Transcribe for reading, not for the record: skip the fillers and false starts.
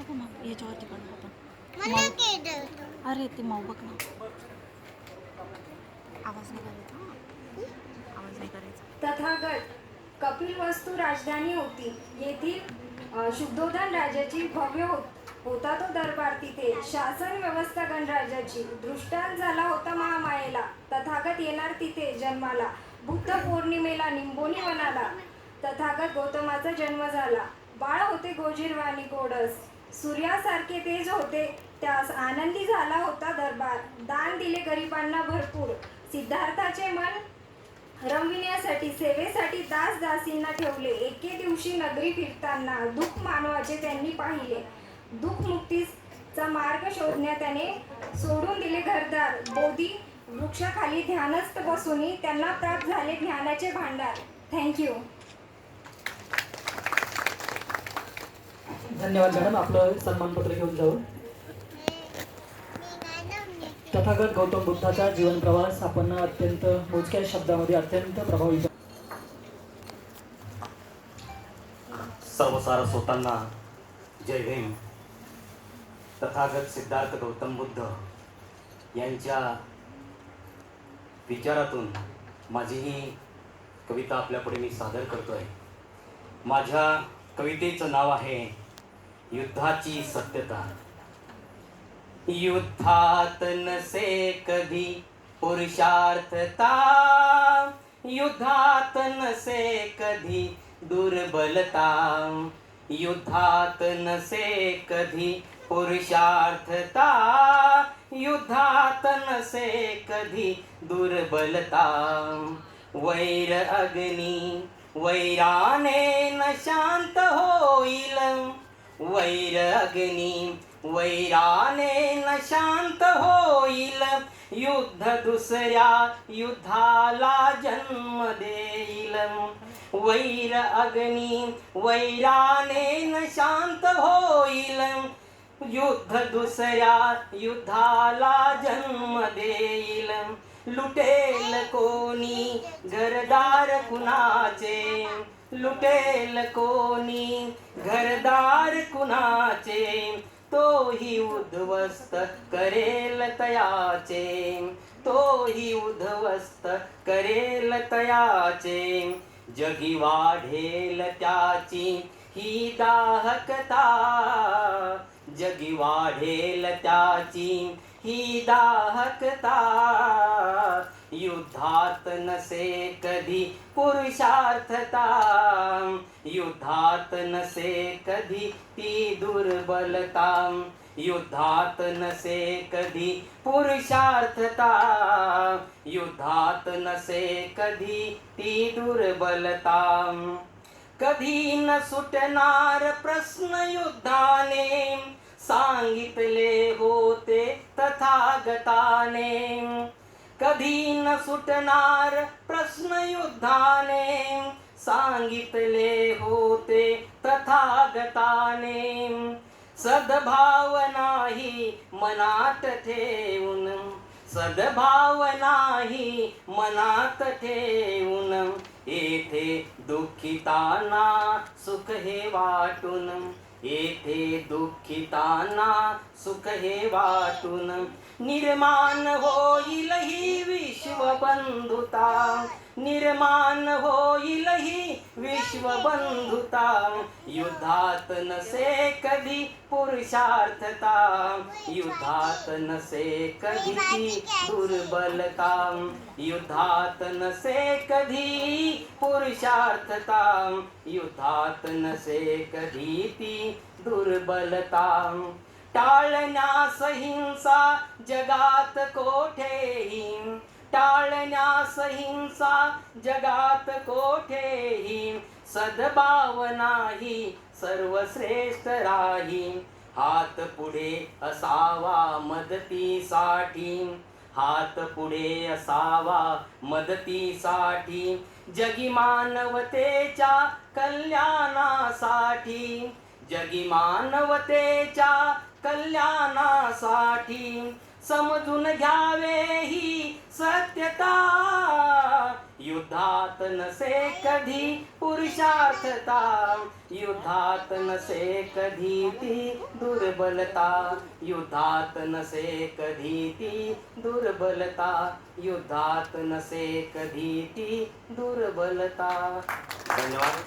टाकू ना याच्यावरती पण आपण अरे ते माऊ बघ ना. आवाज नाही करायचा आवाज नाही करायचा. तथागत कपिलवस्तू राजधानी होती. येथील शुद्धोधन राजाची भव्य होता तो दरबार. तिथे शासन व्यवस्था गणराजाची. दृष्टांत झाला होता महामायेला. तथागत येणार तिथे जन्माला. बुद्ध पौर्णिमेला निंबोनी वनाला तथागत गौतमाचा जन्म झाला. बाळ होते गोजीरवाणी गोडस. सूर्यासारखे तेज होते त्यास. आनंदी झाला होता दरबार. दान दिले गरिबांना भरपूर. सिद्धार्थाचे मन रमविण्यासाठी सेवेसाठी दास दासींना ठेवले. एके दिवशी नगरी फिरताना दुःख मानवाचे त्यांनी पाहिले. दुःख मुक्तीचा मार्ग शोधण्यात त्याने सोडून दिले घरदार. बोधी वृक्षाखाली ध्यानस्थ बसून त्यांना प्राप्त झाले ज्ञानाचे भांडार. थँक्यू. धन्यवाद मॅडम. आपलं सन्मानपत्र घेऊन जाऊ. तथागत गौतम बुद्धाचा जीवन प्रवास आपण अत्यंत मोजक्या शब्दामध्ये अत्यंत प्रभावी. सर्व सारस्वतांना जय भीम. तथागत सिद्धार्थ गौतम बुद्ध यांच्या विचारातून माझी ही कविता आपल्यापुढे मी सादर करतोय. माझ्या कवितेचं नाव आहे युद्धाची सत्यता. युद्धात नसे कधी पुरुषार्थता. युद्धात नसे कधी दुर्बलता. युद्धात नसे कधी पुरुषार्थता. युद्धात नसे कधी दुर्बलता. वैर अग्नी वैराने न शांत होईल. वैर अग्नी वैराने न शांत होईल. युद्ध दुसऱ्या युद्धाला जन्म देईल. वैर अग्नी वैराने न शांत होईल. युद्ध दुसऱ्या युद्धाला जन्म देईल. लुटेल कोणी घरदार कुणाचे. लुटेल कोणी घरदार कुणाचे. तोही उद्ध्वस्त करेल तयाचे. तोही उद्ध्वस्त करेल तयाचे. जगी वाढेल त्याची ही दाहकता. जगी वाढेल त्याची ही दाहकता. युद्धात नसे कधी पुरुषार्थता. युद्धात नसे कधी ती दुर्बलता. युद्धात नसे कधी पुरुषार्थता. युद्धात नसे कधी ती दुर्बलता. कधी न सुटणार प्रश्न युद्धाने. सांगितले होते तथागताने. कधी न सुटणार प्रश्न युद्धाने. सांगितले होते तथागताने. सद्भाव नाही मनात ठेवून. सद्भाव नाही मनात ठेवून. येथे दुःखितांना सुख हे वाटून. येथे दुःखितांना सुख हे वाटून. निर्माण होईल ही विश्वबंधुता. निर्माण होईल ही विश्वबंधुता. युद्धात नसे कधी पुरुषार्थता. युद्धात नसे कधी ती दुर्बलता. युद्धात नसे कधी पुरुषार्थता. युद्धात नसे कधी ती दुर्बलता. टाळण्यास हिंसा जगात कोठेही. टाळण्यास हिंसा जगात कोठेही. सद्भाव नाही सर्वश्रेष्ठ राही. हात पुढे असावा मदतीसाठी. हात पुढे असावा मदतीसाठी. जगी मानवतेच्या कल्याणासाठी. जगी मानवतेच्या कल्याणासाठी. समजून घ्यावे ही सत्यता. युद्ध युद्धात नसे कधी पुरुषार्थता, युद्धात नसे कधी ती दुर्बलता, युद्धात नसे कधी ती दुर्बलता, युद्धात नसे कधी ती दुर्बलता. धन्यवाद.